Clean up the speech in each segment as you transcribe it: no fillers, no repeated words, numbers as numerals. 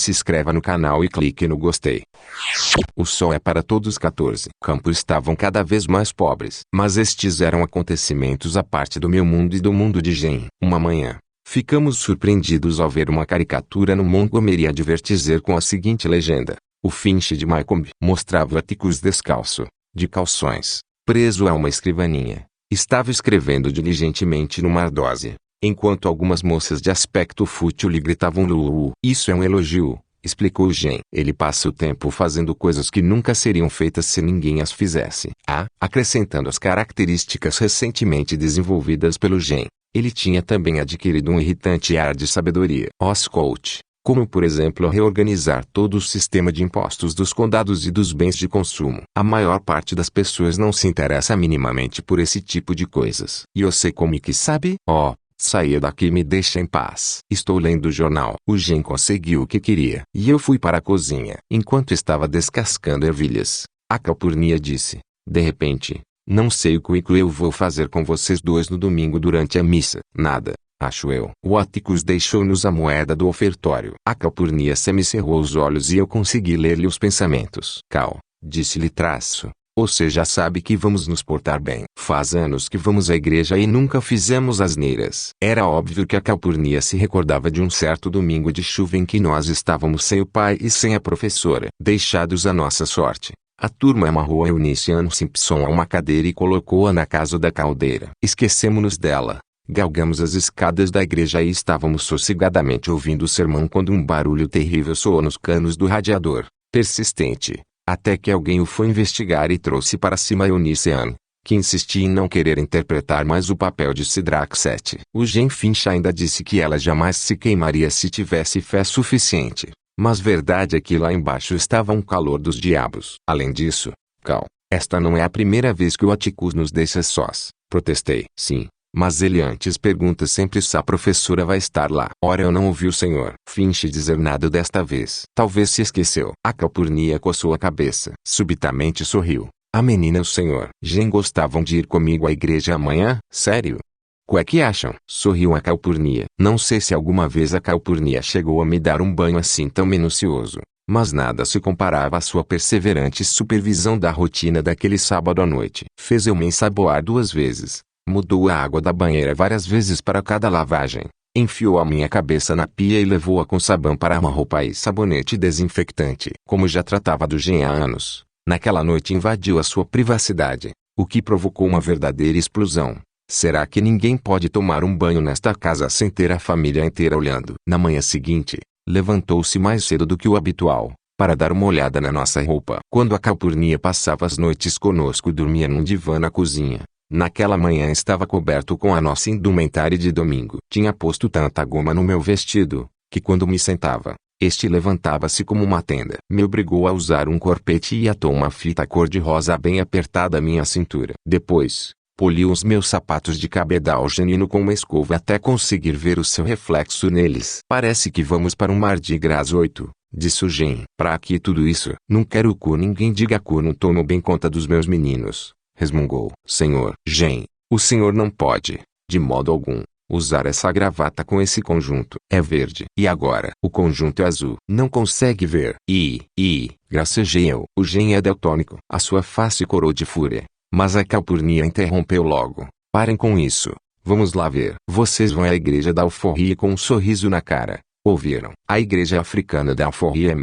Se inscreva no canal e clique no gostei. O sol é para todos 14. Campos estavam cada vez mais pobres. Mas estes eram acontecimentos à parte do meu mundo e do mundo de Jen. Uma manhã, ficamos surpreendidos ao ver uma caricatura no Montgomery Advertiser com a seguinte legenda: o Finch de Mycomb mostrava Atticus descalço, de calções, preso a uma escrivaninha. Estava escrevendo diligentemente numa ardósia, enquanto algumas moças de aspecto fútil lhe gritavam "Lulu". Isso é um elogio, explicou Jen. Ele passa o tempo fazendo coisas que nunca seriam feitas se ninguém as fizesse. Acrescentando as características recentemente desenvolvidas pelo Jen, ele tinha também adquirido um irritante ar de sabedoria. Oscult, como por exemplo reorganizar todo o sistema de impostos dos condados e dos bens de consumo. A maior parte das pessoas não se interessa minimamente por esse tipo de coisas. E você como que sabe? Saia daqui e me deixa em paz. Estou lendo o jornal. O Jen conseguiu o que queria. E eu fui para a cozinha. Enquanto estava descascando ervilhas, a Calpurnia disse, de repente: não sei o que eu vou fazer com vocês dois no domingo durante a missa. Nada, acho eu. O Atticus deixou-nos a moeda do ofertório. A Calpurnia semicerrou os olhos e eu consegui ler-lhe os pensamentos. Cal, disse-lhe traço. Você já sabe que vamos nos portar bem. Faz anos que vamos à igreja e nunca fizemos asneiras. Era óbvio que a Calpurnia se recordava de um certo domingo de chuva em que nós estávamos sem o pai e sem a professora, deixados à nossa sorte. A turma amarrou a Eunice Ann Simpson a uma cadeira e colocou-a na casa da caldeira. Esquecemos-nos dela. Galgamos as escadas da igreja e estávamos sossegadamente ouvindo o sermão quando um barulho terrível soou nos canos do radiador, persistente, até que alguém o foi investigar e trouxe para cima Eunice Ann, que insistia em não querer interpretar mais o papel de Sidraxete. O Jen Finch ainda disse que ela jamais se queimaria se tivesse fé suficiente. Mas verdade é que lá embaixo estava um calor dos diabos. Além disso, Cal, esta não é a primeira vez que o Atticus nos deixa sós, protestei. Sim, mas ele antes pergunta sempre se a professora vai estar lá. Ora, eu não ouvi o Sr. Finch dizer nada desta vez. Talvez se esqueceu. A Calpurnia coçou a cabeça. Subitamente sorriu. A menina e o Sr. Jen gostavam de ir comigo à igreja amanhã? Sério? O que acham? Sorriu a Calpurnia. Não sei se alguma vez a Calpurnia chegou a me dar um banho assim tão minucioso, mas nada se comparava à sua perseverante supervisão da rotina daquele sábado à noite. Fez eu me ensaboar 2 vezes. Mudou a água da banheira várias vezes para cada lavagem. Enfiou a minha cabeça na pia e levou-a com sabão para uma roupa e sabonete desinfectante. Como já tratava do Jen há anos, naquela noite invadiu a sua privacidade, o que provocou uma verdadeira explosão. Será que ninguém pode tomar um banho nesta casa sem ter a família inteira olhando? Na manhã seguinte, levantou-se mais cedo do que o habitual, para dar uma olhada na nossa roupa. Quando a Calpurnia passava as noites conosco, dormia num divã na cozinha. Naquela manhã estava coberto com a nossa indumentária de domingo. Tinha posto tanta goma no meu vestido, que quando me sentava, este levantava-se como uma tenda. Me obrigou a usar um corpete e atou uma fita cor-de-rosa bem apertada à minha cintura. Depois, poliu os meus sapatos de cabedal genino com uma escova até conseguir ver o seu reflexo neles. Parece que vamos para um Mardi Gras 8, disse o Jen. Pra que tudo isso? Não quero cu, ninguém diga cu, não tomo bem conta dos meus meninos, resmungou. Senhor Jen, o senhor não pode, de modo algum, usar essa gravata com esse conjunto. É verde. E agora? O conjunto é azul. Não consegue ver? Gracejei eu. O Jen é daltônico. A sua face corou de fúria. Mas a Calpurnia interrompeu logo. Parem com isso. Vamos lá ver. Vocês vão à igreja da alforria com um sorriso na cara. Ouviram? A igreja africana da alforria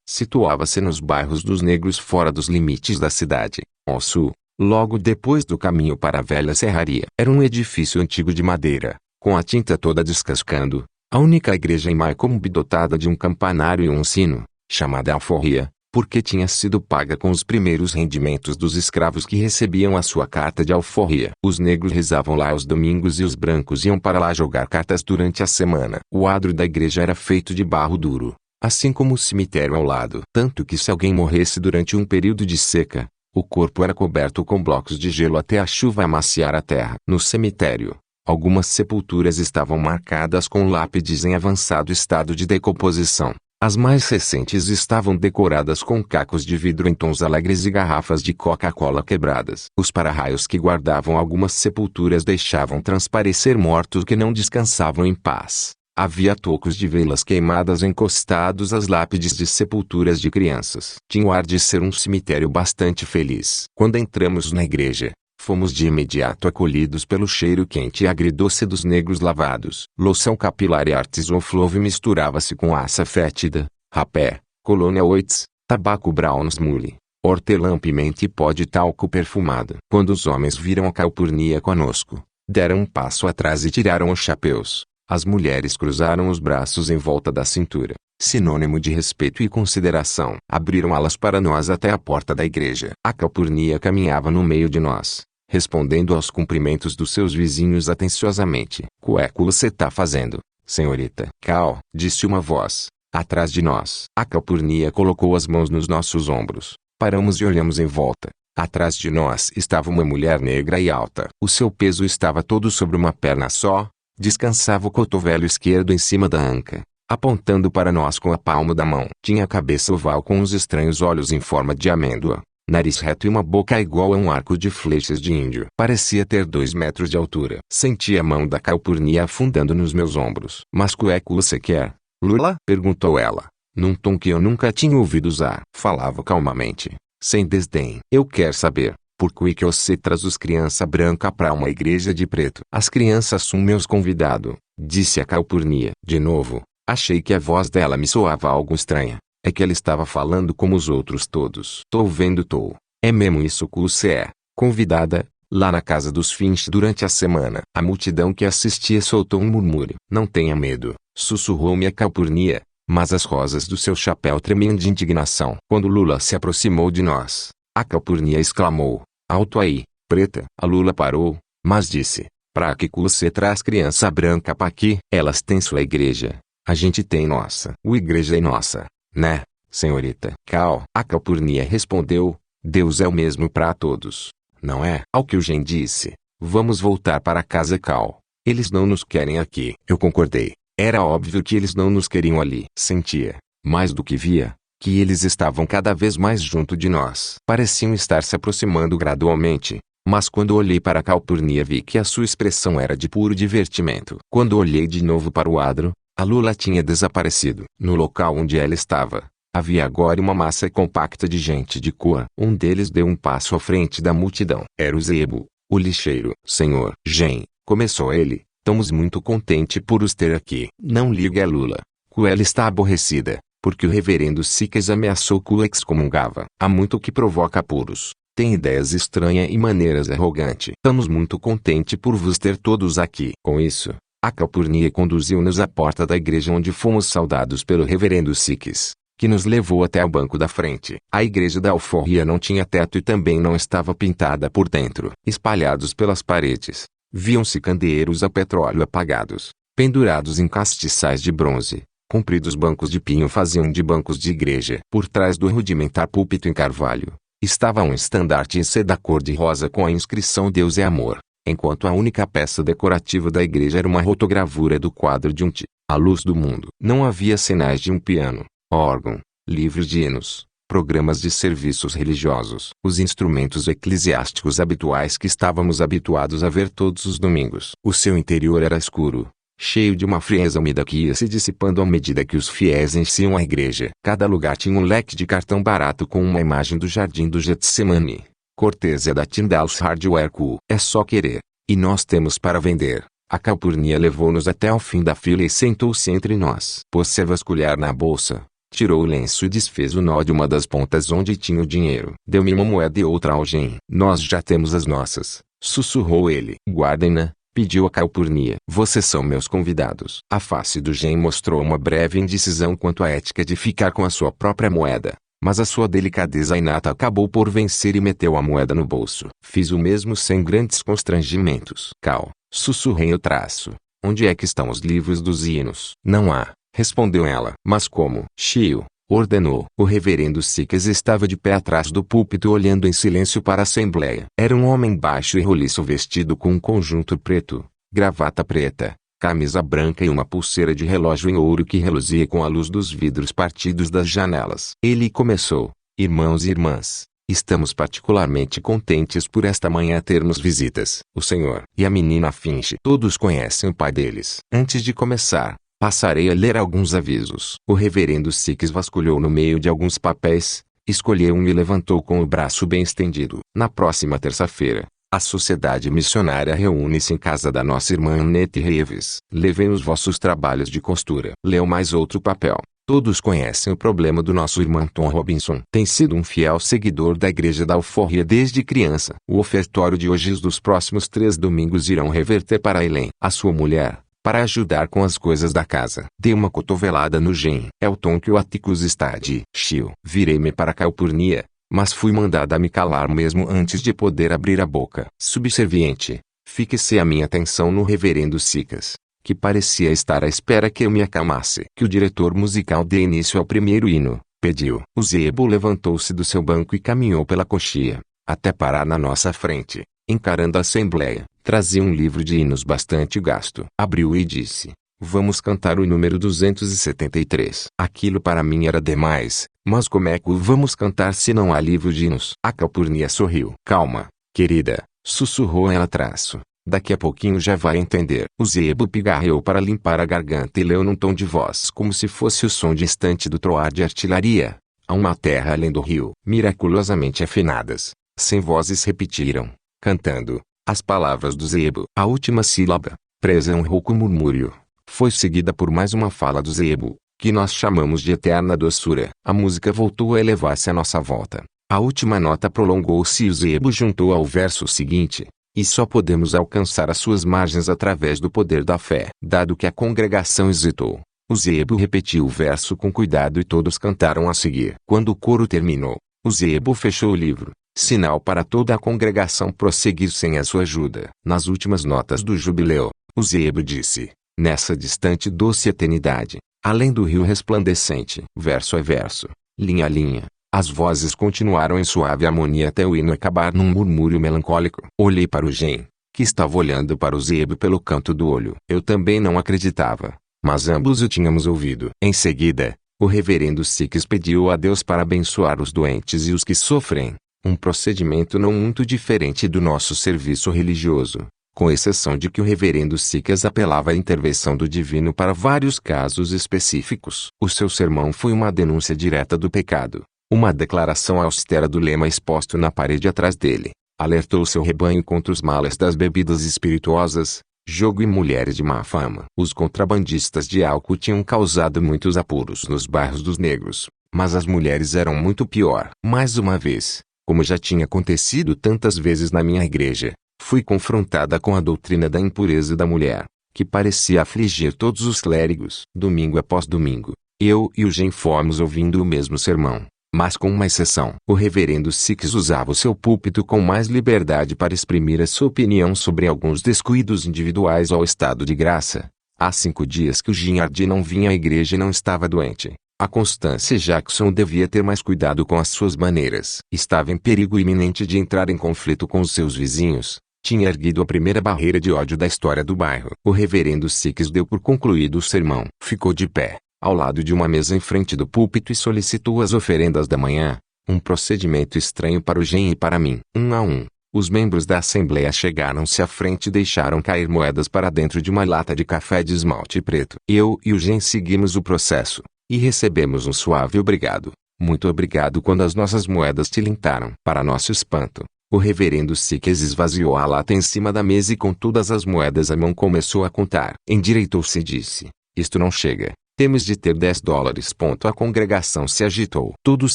situava-se nos bairros dos negros fora dos limites da cidade, ao sul, logo depois do caminho para a velha serraria. Era um edifício antigo de madeira, com a tinta toda descascando. A única igreja em Mycomb dotada de um campanário e um sino, chamada alforria, porque tinha sido paga com os primeiros rendimentos dos escravos que recebiam a sua carta de alforria. Os negros rezavam lá aos domingos e os brancos iam para lá jogar cartas durante a semana. O adro da igreja era feito de barro duro, assim como o cemitério ao lado. Tanto que se alguém morresse durante um período de seca, o corpo era coberto com blocos de gelo até a chuva amaciar a terra. No cemitério, algumas sepulturas estavam marcadas com lápides em avançado estado de decomposição. As mais recentes estavam decoradas com cacos de vidro em tons alegres e garrafas de Coca-Cola quebradas. Os para-raios que guardavam algumas sepulturas deixavam transparecer mortos que não descansavam em paz. Havia tocos de velas queimadas encostados às lápides de sepulturas de crianças. Tinha o ar de ser um cemitério bastante feliz. Quando entramos na igreja, fomos de imediato acolhidos pelo cheiro quente e agridoce dos negros lavados. Loção capilar e artisoflove misturava-se com aça fétida, rapé, colônia Oitz, tabaco brown smule, hortelã, pimenta e pó de talco perfumado. Quando os homens viram a calpurnia conosco, deram um passo atrás e tiraram os chapéus. As mulheres cruzaram os braços em volta da cintura, sinônimo de respeito e consideração. Abriram alas para nós até a porta da igreja. A calpurnia caminhava no meio de nós, respondendo aos cumprimentos dos seus vizinhos atenciosamente. "Cueco você tá fazendo, senhorita?" "Cal", disse uma voz, atrás de nós. A calpurnia colocou as mãos nos nossos ombros. Paramos e olhamos em volta. Atrás de nós estava uma mulher negra e alta. O seu peso estava todo sobre uma perna só. Descansava o cotovelo esquerdo em cima da anca, apontando para nós com a palma da mão. Tinha a cabeça oval com uns estranhos olhos em forma de amêndoa, nariz reto e uma boca igual a um arco de flechas de índio. Parecia ter 2 metros de altura. Senti a mão da calpurnia afundando nos meus ombros. "Mas cueco você quer, Lula?" perguntou ela, num tom que eu nunca tinha ouvido usar. Falava calmamente, sem desdém. "Eu quero saber, por que você traz os criança branca para uma igreja de preto?" "As crianças são meus convidados", disse a calpurnia. De novo, achei que a voz dela me soava algo estranha. É que ela estava falando como os outros todos. "Tô vendo, tô. É mesmo isso que você é, convidada, lá na casa dos Finch durante a semana." A multidão que assistia soltou um murmúrio. "Não tenha medo", sussurrou-me a calpurnia, mas as rosas do seu chapéu tremiam de indignação. Quando Lula se aproximou de nós, a calpurnia exclamou: "Alto aí, preta." A Lula parou, mas disse: "Pra que você traz criança branca pra aqui? Elas têm sua igreja. A gente tem nossa." "O igreja é nossa, né, senhorita?" "Cal." A calpurnia respondeu: "Deus é o mesmo pra todos, não é?" Ao que o Gen disse: "Vamos voltar para casa, Cal. Eles não nos querem aqui." Eu concordei. Era óbvio que eles não nos queriam ali. Sentia, mais do que via, que eles estavam cada vez mais junto de nós. Pareciam estar se aproximando gradualmente, mas quando olhei para a calpurnia vi que a sua expressão era de puro divertimento. Quando olhei de novo para o adro, a Lula tinha desaparecido. No local onde ela estava, havia agora uma massa compacta de gente de cor. Um deles deu um passo à frente da multidão. Era o Zebo, o lixeiro. "Senhor Gen", começou ele, "estamos muito contentes por os ter aqui." "Não ligue a Lula. Ela está aborrecida, porque o reverendo Sikas ameaçou que o excomungava. Há muito que provoca apuros. Tem ideias estranhas e maneiras arrogantes. Estamos muito contentes por vos ter todos aqui." Com isso, a calpurnia conduziu-nos à porta da igreja onde fomos saudados pelo reverendo Sikas, que nos levou até o banco da frente. A igreja da alforria não tinha teto e também não estava pintada por dentro. Espalhados pelas paredes, viam-se candeeiros a petróleo apagados, pendurados em castiçais de bronze. Compridos bancos de pinho faziam de bancos de igreja. Por trás do rudimentar púlpito em carvalho, estava um estandarte em seda cor-de-rosa com a inscrição "Deus é amor", enquanto a única peça decorativa da igreja era uma rotogravura do quadro de a luz do mundo. Não havia sinais de um piano, órgão, livros de hinos, programas de serviços religiosos. Os instrumentos eclesiásticos habituais que estávamos habituados a ver todos os domingos. O seu interior era escuro, cheio de uma frieza úmida que ia se dissipando à medida que os fiéis enchiam a igreja. Cada lugar tinha um leque de cartão barato com uma imagem do jardim do Getsemane. Cortesia da Tyndall's Hardware Co. "É só querer, e nós temos para vender." A calpurnia levou-nos até ao fim da fila e sentou-se entre nós. Pôs-se a vasculhar na bolsa, tirou o lenço e desfez o nó de uma das pontas onde tinha o dinheiro. Deu-me uma moeda e outra ao Gen. "Nós já temos as nossas", sussurrou ele. "Guardem-na", pediu a calpurnia. "Vocês são meus convidados." A face do Gen mostrou uma breve indecisão quanto à ética de ficar com a sua própria moeda, mas a sua delicadeza inata acabou por vencer e meteu a moeda no bolso. Fiz o mesmo sem grandes constrangimentos. "Cal", sussurrei o traço, "onde é que estão os livros dos hinos?" "Não há", respondeu ela. "Mas como?" "Chio", ordenou. O reverendo Sikas estava de pé atrás do púlpito olhando em silêncio para a assembleia. Era um homem baixo e roliço vestido com um conjunto preto, gravata preta, camisa branca e uma pulseira de relógio em ouro que reluzia com a luz dos vidros partidos das janelas. Ele começou: "Irmãos e irmãs, estamos particularmente contentes por esta manhã termos visitas. O senhor e a menina Finch todos conhecem o pai deles." Antes de começar, Passarei a ler alguns avisos. O reverendo Sikes vasculhou no meio de alguns papéis, escolheu um e levantou com o braço bem estendido. Na próxima terça-feira, a sociedade missionária reúne-se em casa da nossa irmã Annette Reeves. Levem os vossos trabalhos de costura. Leu mais outro papel. Todos conhecem o problema do nosso irmão Tom Robinson. Tem sido um fiel seguidor da igreja da alforria desde criança. O ofertório de hoje e os dos próximos 3 domingos irão reverter para Ellen, a sua mulher, para ajudar com as coisas da casa. Dei uma cotovelada no Gen. É o tom que o Atticus está de chill. Virei-me para Calpurnia, mas fui mandada a me calar mesmo antes de poder abrir a boca. Subserviente, fixe a minha atenção no reverendo Sikes, que parecia estar à espera que eu me acalmasse. Que o diretor musical dê início ao primeiro hino, pediu. O Zebo levantou-se do seu banco e caminhou pela coxia, até parar na nossa frente, encarando a assembleia. Trazia um livro de hinos bastante gasto. Abriu e disse: vamos cantar o número 273. Aquilo para mim era demais, mas como é que o vamos cantar se não há livro de hinos? A Calpurnia sorriu. Calma, querida, sussurrou ela traço. Daqui a pouquinho já vai entender. O Zebo pigarreou para limpar a garganta e leu num tom de voz como se fosse o som distante do troar de artilharia. Há uma terra além do rio. Miraculosamente afinadas, sem vozes repetiram, cantando, as palavras do Zebo. A última sílaba, presa em um rouco murmúrio, foi seguida por mais uma fala do Zebo, que nós chamamos de eterna doçura. A música voltou a elevar-se à nossa volta. A última nota prolongou-se e o Zebo juntou ao verso seguinte: e só podemos alcançar as suas margens através do poder da fé. Dado que a congregação hesitou, o Zebo repetiu o verso com cuidado e todos cantaram a seguir. Quando o coro terminou, o Zebo fechou o livro, sinal para toda a congregação prosseguir sem a sua ajuda. Nas últimas notas do jubileu, o Zebo disse: nessa distante doce eternidade, além do rio resplandecente. Verso a verso, linha a linha, as vozes continuaram em suave harmonia até o hino acabar num murmúrio melancólico. Olhei para o Gen, que estava olhando para o Zebo pelo canto do olho. Eu também não acreditava, mas ambos o tínhamos ouvido. Em seguida, o reverendo Sikes pediu a Deus para abençoar os doentes e os que sofrem, um procedimento não muito diferente do nosso serviço religioso, com exceção de que o reverendo Sikes apelava à intervenção do divino para vários casos específicos. O seu sermão foi uma denúncia direta do pecado, uma declaração austera do lema exposto na parede atrás dele. Alertou seu rebanho contra os males das bebidas espirituosas, jogo e mulheres de má fama. Os contrabandistas de álcool tinham causado muitos apuros nos bairros dos negros, mas as mulheres eram muito pior. Mais uma vez, como já tinha acontecido tantas vezes na minha igreja, fui confrontada com a doutrina da impureza da mulher, que parecia afligir todos os clérigos. Domingo após domingo, eu e o Gen fomos ouvindo o mesmo sermão, mas com uma exceção. O reverendo Sikes usava o seu púlpito com mais liberdade para exprimir a sua opinião sobre alguns descuidos individuais ao estado de graça. Há 5 dias que o Ginhardi não vinha à igreja e não estava doente. A Constance Jackson devia ter mais cuidado com as suas maneiras. Estava em perigo iminente de entrar em conflito com os seus vizinhos. Tinha erguido a primeira barreira de ódio da história do bairro. O reverendo Sikes deu por concluído o sermão. Ficou de pé, ao lado de uma mesa em frente do púlpito e solicitou as oferendas da manhã, um procedimento estranho para o Gen e para mim. Um a um, os membros da assembleia chegaram-se à frente e deixaram cair moedas para dentro de uma lata de café de esmalte preto. Eu e o Gen seguimos o processo, e recebemos um suave obrigado, muito obrigado quando as nossas moedas tilintaram. Para nosso espanto, o reverendo Sikes esvaziou a lata em cima da mesa e com todas as moedas à mão começou a contar. Endireitou-se e disse: isto não chega. Temos de ter $10. A congregação se agitou. Todos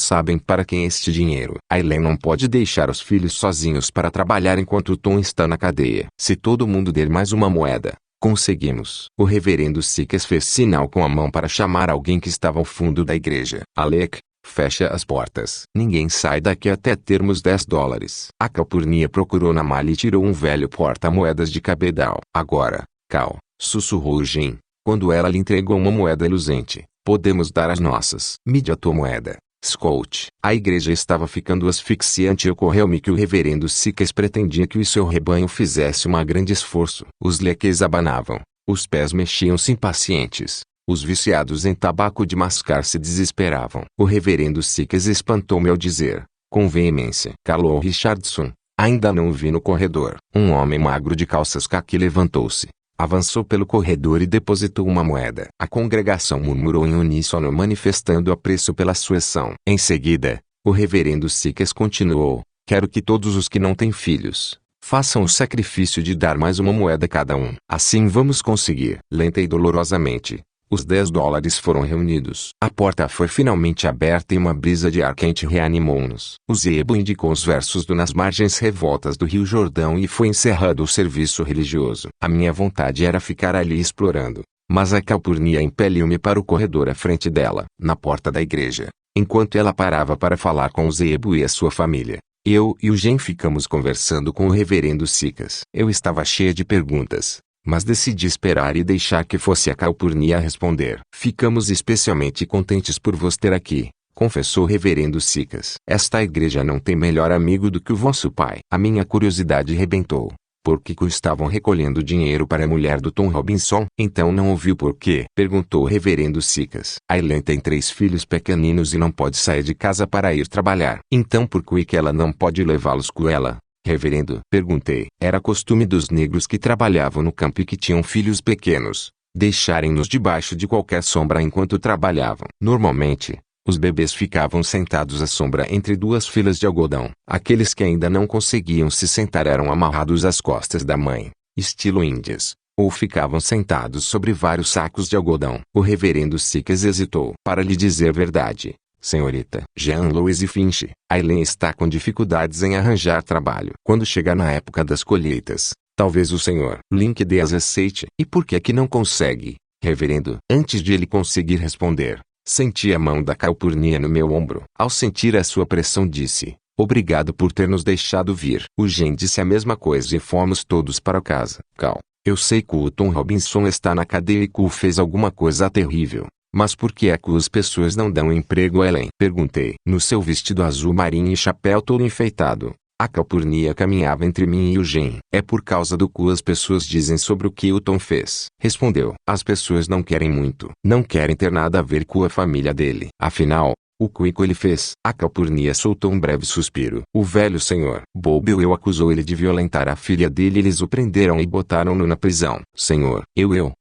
sabem para quem é este dinheiro. A Ellen não pode deixar os filhos sozinhos para trabalhar enquanto o Tom está na cadeia. Se todo mundo der mais uma moeda, conseguimos. O reverendo Sikes fez sinal com a mão para chamar alguém que estava ao fundo da igreja. Alec, fecha as portas. Ninguém sai daqui até termos $10. A Calpurnia procurou na malha e tirou um velho porta-moedas de cabedal. Agora, Cal, sussurrou o Gen, quando ela lhe entregou uma moeda reluzente, podemos dar as nossas. Me dê a tua moeda, Scout. A igreja estava ficando asfixiante e ocorreu-me que o reverendo Sikes pretendia que o seu rebanho fizesse um grande esforço. Os leques abanavam, os pés mexiam-se impacientes, os viciados em tabaco de mascar se desesperavam. O reverendo Sikes espantou-me ao dizer, com veemência: calou Richardson, ainda não o vi no corredor. Um homem magro de calças caqui levantou-se, Avançou pelo corredor e depositou uma moeda. A congregação murmurou em uníssono, manifestando apreço pela sua ação. Em seguida, o reverendo Sikas continuou: quero que todos os que não têm filhos façam o sacrifício de dar mais uma moeda cada um. Assim vamos conseguir. Lenta e dolorosamente, os $10 foram reunidos. A porta foi finalmente aberta e uma brisa de ar quente reanimou-nos. O Zebo indicou os versos do Nas Margens Revoltas do Rio Jordão e foi encerrado o serviço religioso. A minha vontade era ficar ali explorando, mas a Calpurnia impeliu-me para o corredor à frente dela, na porta da igreja. Enquanto ela parava para falar com o Zebo e a sua família, eu e o Gen ficamos conversando com o reverendo Sikas. Eu estava cheia de perguntas, mas decidi esperar e deixar que fosse a Calpurnia a responder. Ficamos especialmente contentes por vos ter aqui, confessou o reverendo Sikas. Esta igreja não tem melhor amigo do que o vosso pai. A minha curiosidade rebentou. Por que estavam recolhendo dinheiro para a mulher do Tom Robinson? Então não ouviu por quê? Perguntou o reverendo Sikas. Aileen tem 3 filhos pequeninos e não pode sair de casa para ir trabalhar. Então por que ela não pode levá-los com ela? Reverendo, perguntei. Era costume dos negros que trabalhavam no campo e que tinham filhos pequenos deixarem-nos debaixo de qualquer sombra enquanto trabalhavam. Normalmente, os bebês ficavam sentados à sombra entre 2 filas de algodão. Aqueles que ainda não conseguiam se sentar eram amarrados às costas da mãe, estilo índias, ou ficavam sentados sobre vários sacos de algodão. O reverendo Sikas hesitou. Para lhe dizer a verdade, senhorita Jean-Louis Finch, Aileen está com dificuldades em arranjar trabalho. Quando chegar na época das colheitas, talvez o senhor Linked as aceite. E por que é que não consegue, reverendo? Antes de ele conseguir responder, senti a mão da Calpurnia no meu ombro. Ao sentir a sua pressão disse: obrigado por ter nos deixado vir. O Gen disse a mesma coisa e fomos todos para casa. Cal, eu sei que o Tom Robinson está na cadeia e que o fez alguma coisa terrível. Mas por que é que as pessoas não dão emprego a Aileen? Perguntei. No seu vestido azul marinho e chapéu todo enfeitado, a Calpurnia caminhava entre mim e o Gen. É por causa do que as pessoas dizem sobre o que o Tom fez. Respondeu. As pessoas não querem muito. Não querem ter nada a ver com a família dele. Afinal, o que ele fez? A Calpurnia soltou um breve suspiro. O velho senhor Bobbio acusou ele de violentar a filha dele e eles o prenderam e botaram-no na prisão. Senhor,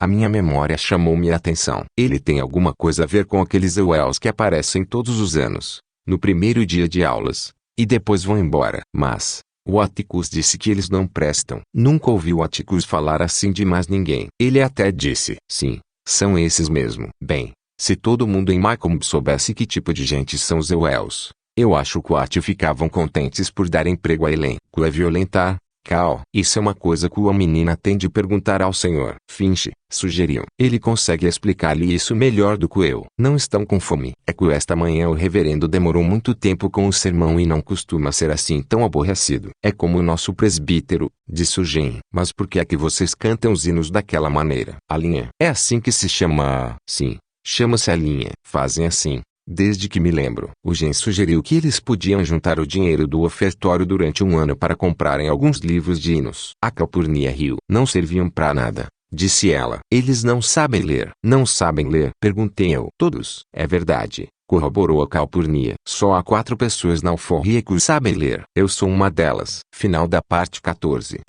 a minha memória chamou-me a atenção. Ele tem alguma coisa a ver com aqueles Wells que aparecem todos os anos, no primeiro dia de aulas, e depois vão embora. Mas o Atticus disse que eles não prestam. Nunca ouvi o Atticus falar assim de mais ninguém. Ele até disse: sim, são esses mesmo. Bem, se todo mundo em Macomb soubesse que tipo de gente são os Wells, eu acho que o ficavam contentes por dar emprego a Aileen. Que é violentar? Cal, isso é uma coisa que a menina tem de perguntar ao senhor Finch, sugeriu. Ele consegue explicar-lhe isso melhor do que eu. Não estão com fome. É que esta manhã o reverendo demorou muito tempo com o sermão e não costuma ser assim tão aborrecido. É como o nosso presbítero, disse o Gen. Mas por que é que vocês cantam os hinos daquela maneira? A linha. É assim que se chama? Sim, chama-se a linha. Fazem assim desde que me lembro. O Gen sugeriu que eles podiam juntar o dinheiro do ofertório durante um ano para comprarem alguns livros de hinos. A Calpurnia riu. Não serviam para nada, disse ela. Eles não sabem ler. Não sabem ler? Perguntei eu. Todos. É verdade, corroborou a Calpurnia. Só há 4 pessoas na alforria que sabem ler. Eu sou uma delas. Final da parte 14.